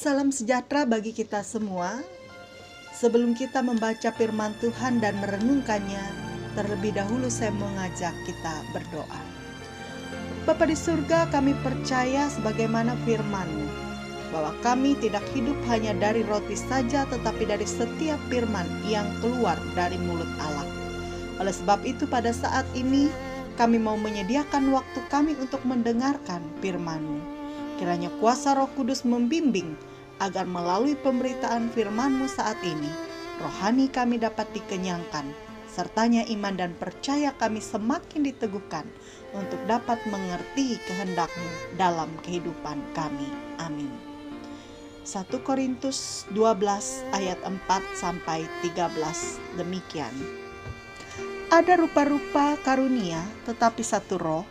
Salam sejahtera bagi kita semua. Sebelum kita membaca firman Tuhan dan merenungkannya, terlebih dahulu saya mengajak kita berdoa. Bapa di surga, kami percaya sebagaimana firman-Mu, bahwa kami tidak hidup hanya dari roti saja, tetapi dari setiap firman yang keluar dari mulut Allah. Oleh sebab itu pada saat ini, kami mau menyediakan waktu kami untuk mendengarkan firman-Mu. Kiranya kuasa Roh Kudus membimbing agar melalui pemberitaan firman-Mu saat ini, rohani kami dapat dikenyangkan, sertanya iman dan percaya kami semakin diteguhkan untuk dapat mengerti kehendak-Mu dalam kehidupan kami. Amin. 1 Korintus 12 ayat 4-13 demikian. Ada rupa-rupa karunia tetapi satu roh,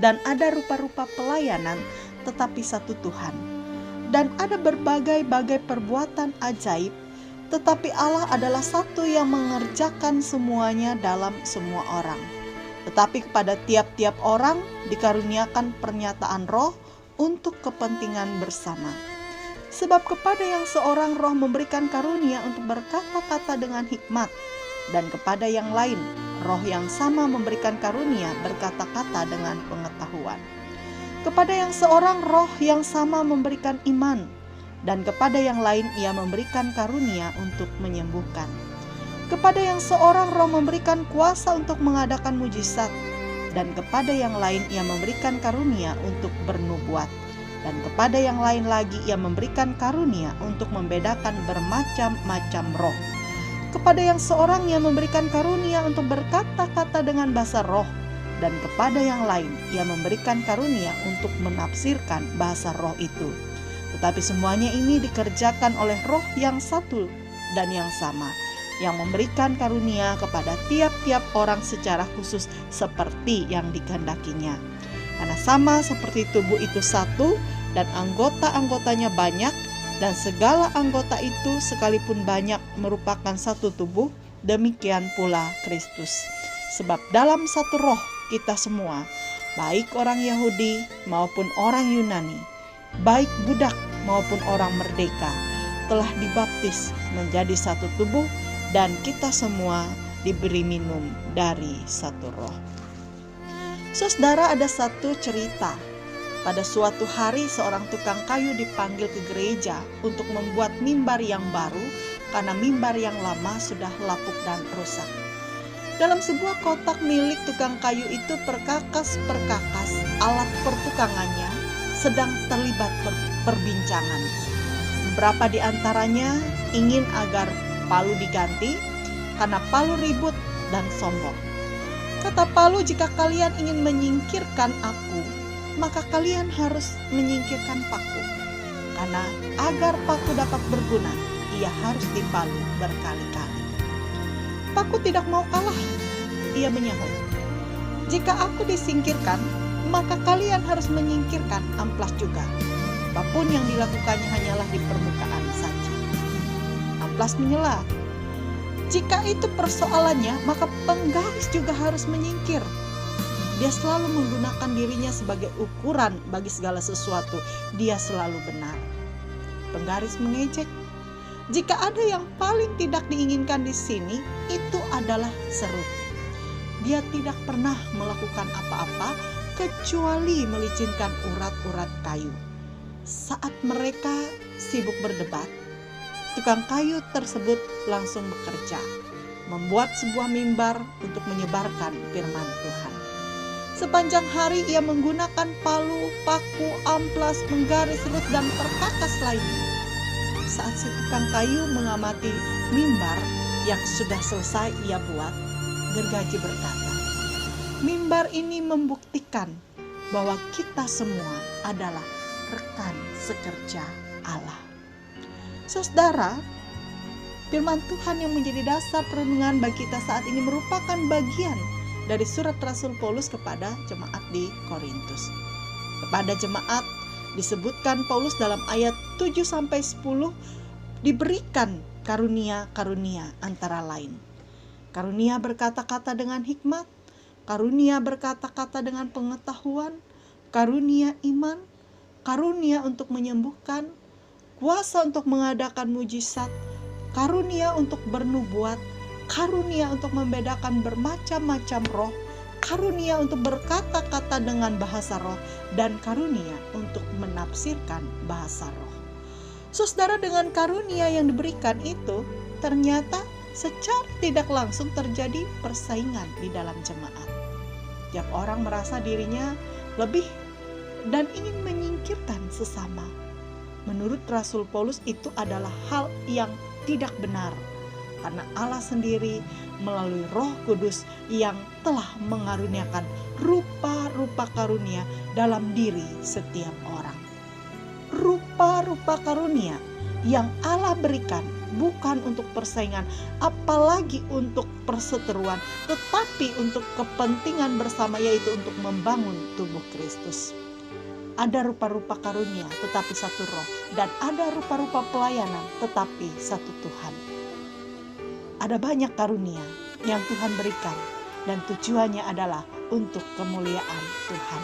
dan ada rupa-rupa pelayanan tetapi satu Tuhan, dan ada berbagai-bagai perbuatan ajaib, tetapi Allah adalah satu yang mengerjakan semuanya dalam semua orang. Tetapi kepada tiap-tiap orang dikaruniakan pernyataan roh untuk kepentingan bersama. Sebab kepada yang seorang roh memberikan karunia untuk berkata-kata dengan hikmat, dan kepada yang lain roh yang sama memberikan karunia berkata-kata dengan pengetahuan. Kepada yang seorang roh yang sama memberikan iman, dan kepada yang lain ia memberikan karunia untuk menyembuhkan. Kepada yang seorang roh memberikan kuasa untuk mengadakan mujizat, dan kepada yang lain ia memberikan karunia untuk bernubuat, dan kepada yang lain lagi ia memberikan karunia untuk membedakan bermacam-macam roh. Kepada yang seorang ia memberikan karunia untuk berkata-kata dengan bahasa roh, dan kepada yang lain ia memberikan karunia untuk menafsirkan bahasa roh itu. Tetapi semuanya ini dikerjakan oleh roh yang satu dan yang sama, yang memberikan karunia kepada tiap-tiap orang secara khusus seperti yang dikehendakinya. Karena sama seperti tubuh itu satu dan anggota-anggotanya banyak, dan segala anggota itu sekalipun banyak merupakan satu tubuh, demikian pula Kristus. Sebab dalam satu roh kita semua, baik orang Yahudi maupun orang Yunani, baik budak maupun orang merdeka, telah dibaptis menjadi satu tubuh, dan kita semua diberi minum dari satu roh. Saudara, ada satu cerita. Pada suatu hari seorang tukang kayu dipanggil ke gereja untuk membuat mimbar yang baru karena mimbar yang lama sudah lapuk dan rusak. Dalam sebuah kotak milik tukang kayu itu perkakas-perkakas alat pertukangannya sedang terlibat perbincangan. Beberapa di antaranya ingin agar palu diganti karena palu ribut dan sombong. Kata palu, jika kalian ingin menyingkirkan aku, maka kalian harus menyingkirkan paku. Karena agar paku dapat berguna, ia harus dipalu berkali-kali. Paku tidak mau kalah, ia menyahut. Jika aku disingkirkan, maka kalian harus menyingkirkan amplas juga. Apapun yang dilakukannya hanyalah di permukaan saja. Amplas menyela. Jika itu persoalannya, maka penggaris juga harus menyingkir. Dia selalu menggunakan dirinya sebagai ukuran bagi segala sesuatu. Dia selalu benar. Penggaris mengejek. Jika ada yang paling tidak diinginkan di sini, itu adalah serut. Dia tidak pernah melakukan apa-apa kecuali melicinkan urat-urat kayu. Saat mereka sibuk berdebat, tukang kayu tersebut langsung bekerja, membuat sebuah mimbar untuk menyebarkan firman Tuhan. Sepanjang hari ia menggunakan palu, paku, amplas, penggaris, serut, dan perkakas lainnya. Saat si tukang kayu mengamati mimbar yang sudah selesai ia buat, gergaji berkata, "Mimbar ini membuktikan bahwa kita semua adalah rekan sekerja Allah." Saudara, firman Tuhan yang menjadi dasar perenungan bagi kita saat ini merupakan bagian dari surat Rasul Paulus kepada jemaat di Korintus. Kepada jemaat disebutkan Paulus dalam ayat 7-10 diberikan karunia-karunia antara lain. Karunia berkata-kata dengan hikmat, karunia berkata-kata dengan pengetahuan, karunia iman, karunia untuk menyembuhkan, kuasa untuk mengadakan mujizat, karunia untuk bernubuat, karunia untuk membedakan bermacam-macam roh, karunia untuk berkata-kata dengan bahasa roh, dan karunia untuk menafsirkan bahasa roh. Saudara, dengan karunia yang diberikan itu, ternyata secara tidak langsung terjadi persaingan di dalam jemaat. Tiap orang merasa dirinya lebih dan ingin menyingkirkan sesama. Menurut Rasul Paulus itu adalah hal yang tidak benar, karena Allah sendiri melalui Roh Kudus yang telah mengaruniakan rupa-rupa karunia dalam diri setiap orang. Rupa-rupa karunia yang Allah berikan bukan untuk persaingan, apalagi untuk perseteruan, tetapi untuk kepentingan bersama, yaitu untuk membangun tubuh Kristus. Ada rupa-rupa karunia tetapi satu roh, dan ada rupa-rupa pelayanan tetapi satu Tuhan. Ada banyak karunia yang Tuhan berikan, dan tujuannya adalah untuk kemuliaan Tuhan.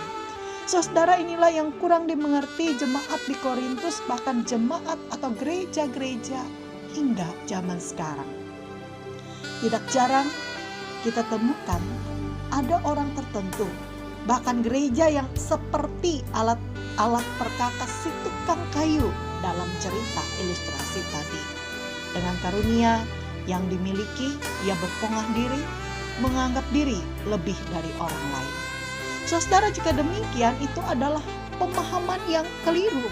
Saudara, inilah yang kurang dimengerti jemaat di Korintus, bahkan jemaat atau gereja-gereja hingga zaman sekarang. Tidak jarang kita temukan ada orang tertentu, bahkan gereja yang seperti alat perkakas si tukang kayu dalam cerita ilustrasi tadi. Dengan karunia yang dimiliki, ia berpongah diri, menganggap diri lebih dari orang lain. Saudara, jika demikian itu adalah pemahaman yang keliru.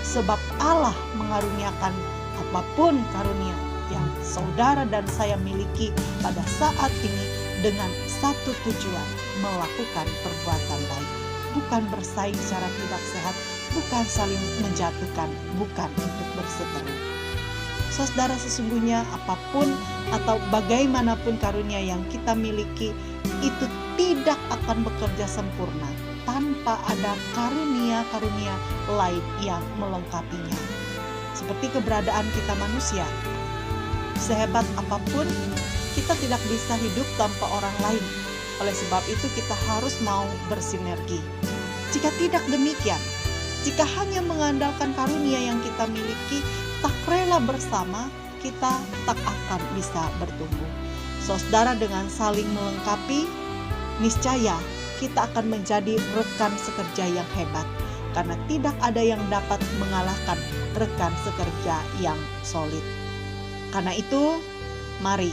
Sebab Allah mengaruniakan apapun karunia yang saudara dan saya miliki pada saat ini dengan satu tujuan, melakukan perbuatan baik. Bukan bersaing secara tidak sehat, bukan saling menjatuhkan, bukan untuk berseteru. Saudara, sesungguhnya apapun atau bagaimanapun karunia yang kita miliki, itu tidak akan bekerja sempurna tanpa ada karunia-karunia lain yang melengkapinya. Seperti keberadaan kita manusia, sehebat apapun kita tidak bisa hidup tanpa orang lain. Oleh sebab itu kita harus mau bersinergi. Jika tidak demikian, jika hanya mengandalkan karunia yang kita miliki, tak rela bersama, kita tak akan bisa bertumbuh. Saudara, dengan saling melengkapi, niscaya kita akan menjadi rekan sekerja yang hebat, karena tidak ada yang dapat mengalahkan rekan sekerja yang solid. Karena itu, mari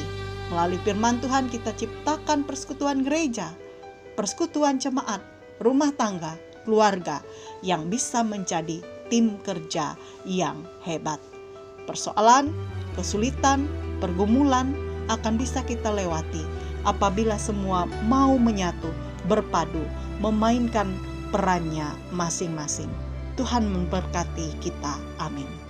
melalui firman Tuhan kita ciptakan persekutuan gereja, persekutuan jemaat, rumah tangga, keluarga yang bisa menjadi tim kerja yang hebat. Persoalan, kesulitan, pergumulan akan bisa kita lewati apabila semua mau menyatu, berpadu, memainkan perannya masing-masing. Tuhan memberkati kita. Amin.